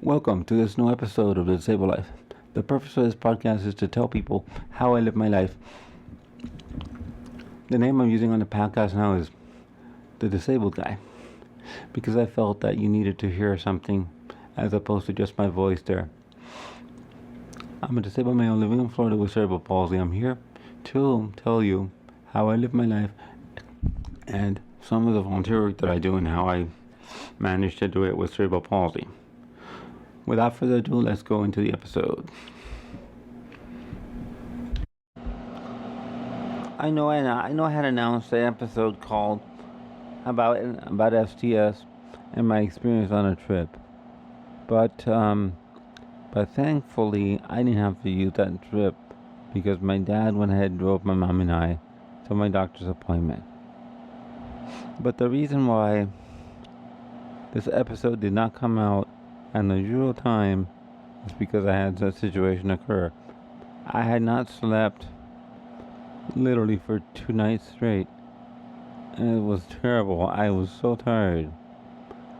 Welcome to this new episode of The Disabled Life. The purpose of this podcast is to tell people how I live my life. The name I'm using on the podcast now is The Disabled Guy, because I felt that you needed to hear something as opposed to just my voice there. I'm a disabled male living in Florida with cerebral palsy. I'm here to tell you how I live my life and some of the volunteer work that I do and how I manage to do it with cerebral palsy. Without further ado, let's go into the episode. I know I had announced an episode called about STS and my experience on a trip, but thankfully I didn't have to use that trip because my dad went ahead and drove my mom and I to my doctor's appointment. But the reason why this episode did not come out at the usual time is because I had that situation occur. I had not slept literally for 2 nights straight, and it was terrible. I was so tired.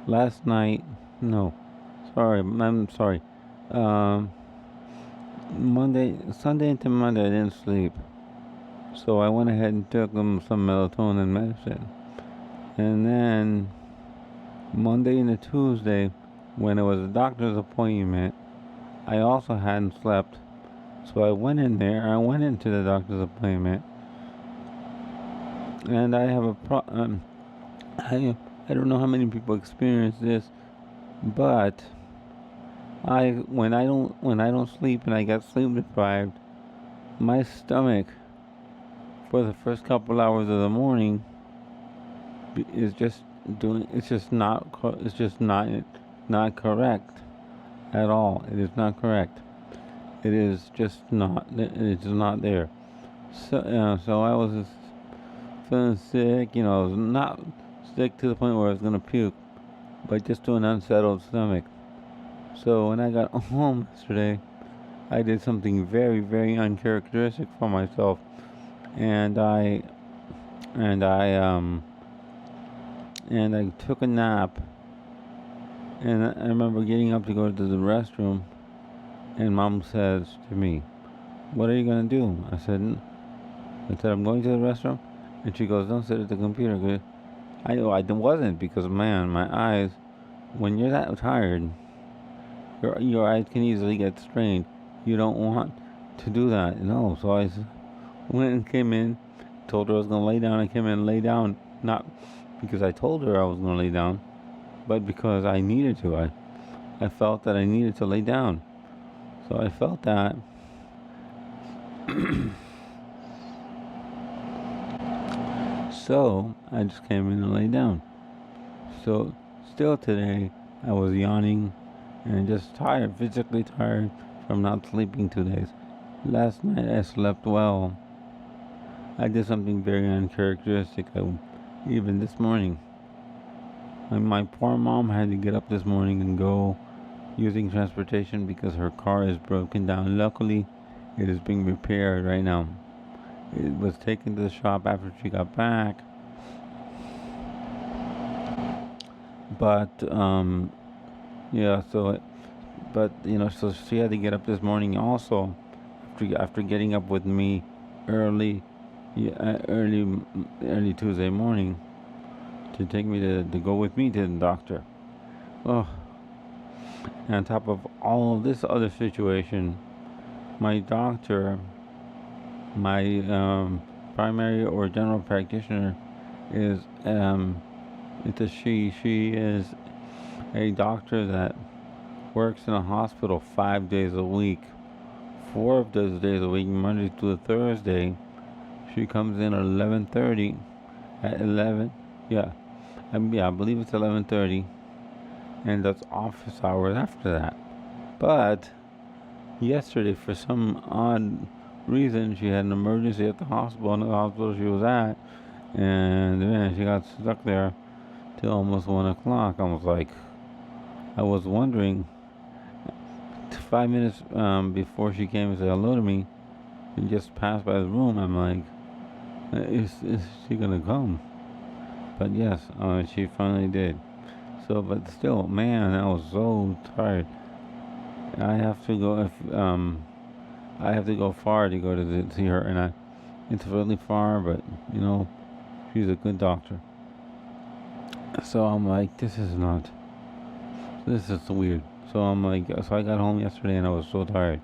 Last night, no, sorry, I'm sorry. Sunday into Monday, I didn't sleep, so I went ahead and took some melatonin medicine, and then Monday into Tuesday, when it was a doctor's appointment, I also hadn't slept. So I went into the doctor's appointment, and I have I don't know how many people experience this, but when I don't sleep and I get sleep deprived, my stomach for the first couple hours of the morning is just not correct at all. It is not correct. It is just not. It is not there. So I was just feeling sick. I was not sick to the point where I was gonna puke, but just to an unsettled stomach. So when I got home yesterday, I did something very, very uncharacteristic for myself, and I took a nap. And I remember getting up to go to the restroom, and Mom says to me, "What are you gonna do?" I said, "I'm going to the restroom," and she goes, "Don't sit at the computer." I know I wasn't, because man, my eyes, when you're that tired, your eyes can easily get strained. You don't want to do that, So I went and came in, told her I was gonna lay down. I came in and lay down, not because I told her I was gonna lay down, but because I needed to. I felt that I needed to lay down. So I felt that. So I just came in and lay down. So still today, I was yawning and just tired, physically tired from not sleeping 2 days. Last night I slept well. I did something very uncharacteristic, even this morning. My poor mom had to get up this morning and go using transportation because her car is broken down. Luckily, it is being repaired right now. It was taken to the shop after she got back. But, yeah, so she had to get up this morning also after getting up with me early Tuesday morning to take me to go with me to the doctor. Oh, and on top of all of this other situation, my doctor, my primary or general practitioner, is it's a she. She is a doctor that works in a hospital 5 days a week. 4 of those days a week, Monday to Thursday, she comes in at 11:30. At 11, yeah, I believe it's 11:30, and that's office hours after that. But yesterday, for some odd reason, she had an emergency at the hospital, she was at, and then she got stuck there till almost 1 o'clock. I was wondering, 5 minutes before she came and said hello to me, and just passed by the room. I'm like, is she gonna come? But yes, she finally did. So, but still, man, I was so tired. I have to go if I have to go far to go to see her, and it's really far, but you know she's a good doctor. So I'm like, this is weird. So I'm like, so I got home yesterday and I was so tired.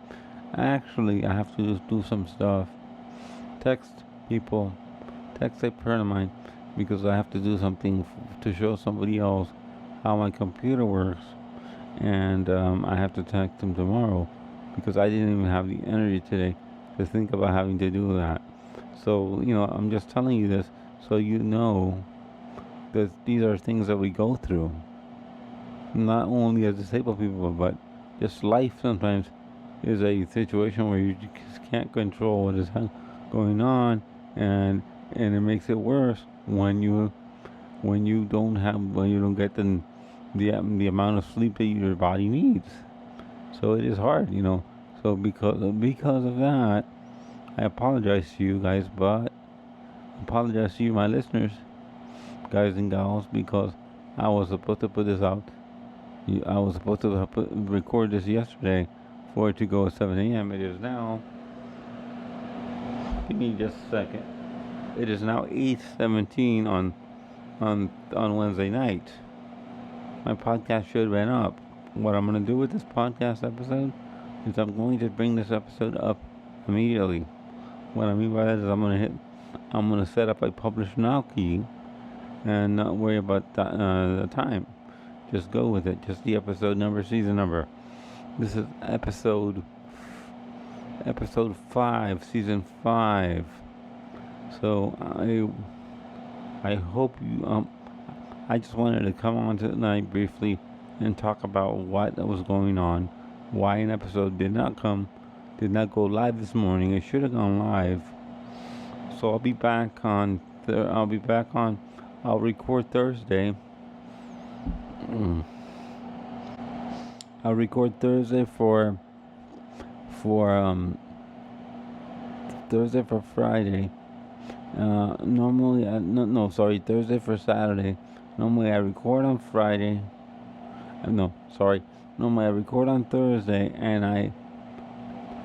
Actually, I have to just do some stuff, text people, text a friend of mine, because I have to do something to show somebody else how my computer works, and I have to text them tomorrow because I didn't even have the energy today to think about having to do that. So I'm just telling you this so you know that these are things that we go through, not only as disabled people, but just life sometimes is a situation where you just can't control what is going on, and it makes it worse when you don't get the amount of sleep that your body needs. So it is hard. So because of that, I apologize to you guys, but I apologize to you, my listeners, guys and gals, because I was supposed to put this out. I was supposed to record this yesterday for it to go at 7 a.m. It is now. Give me just a second. It is now 8:17 on Wednesday night. My podcast should have been up. What I'm gonna do with this podcast episode is I'm going to bring this episode up immediately. What I mean by that is I'm gonna set up a publish now key and not worry about the time. Just go with it. Just the episode number, season number. This is episode 5, season 5. So I hope you I just wanted to come on tonight briefly and talk about what was going on, why an episode did not go live this morning. It should have gone live. So I'll be back on. I'll record Thursday. I'll record Thursday for Thursday for Friday. Normally, no, sorry, Thursday for Saturday. Normally, I record on Friday. No, sorry. Normally, I record on Thursday and I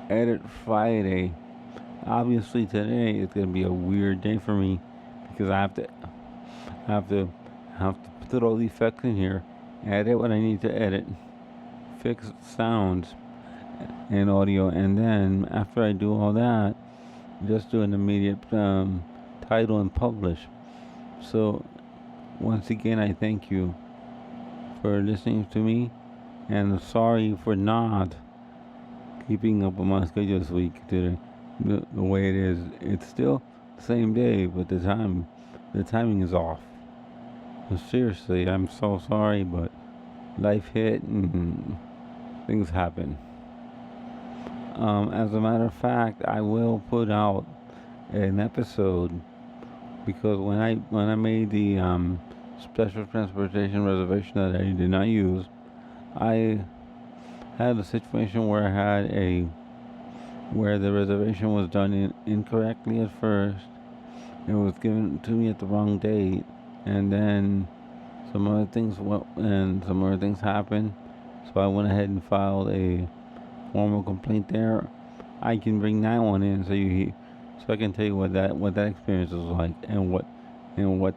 edit Friday. Obviously, today is gonna be a weird day for me because I have to put all the effects in here, edit what I need to edit, fix sounds and audio, and then after I do all that, just do an immediate title and publish. So once again, I thank you for listening to me, and I'm sorry for not keeping up with my schedule this week today. The way it is, it's still the same day, but the timing is off. So seriously, I'm so sorry, but life hit and things happen. As a matter of fact, I will put out an episode because when I made the special transportation reservation that I did not use, I had a situation where where the reservation was done incorrectly at first. It was given to me at the wrong date, and then some other things happened. So I went ahead and filed a formal complaint there. I can bring that one in so I can tell you what that experience was like and what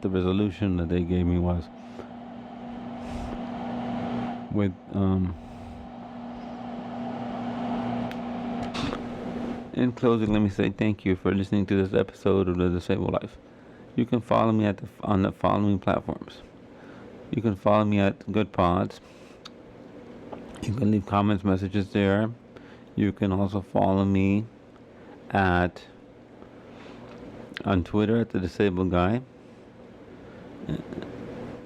the resolution that they gave me was. With In closing, let me say thank you for listening to this episode of The Disabled Life. You can follow me on the following platforms. You can follow me at Good Pods. You can leave comments, messages there. You can also follow me on Twitter at The Disabled Guy.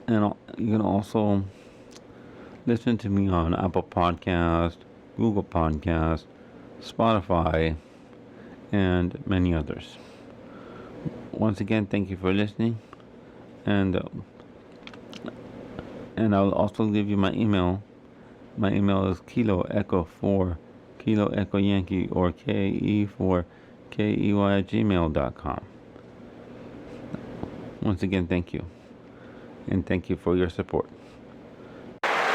And you can also listen to me on Apple Podcast, Google Podcast, Spotify, and many others. Once again, thank you for listening, and I'll also give you my email. My email is Kilo Echo 4 Kilo Echo Yankee, or KE4KEY at gmail.com. Once again, thank you, and thank you for your support.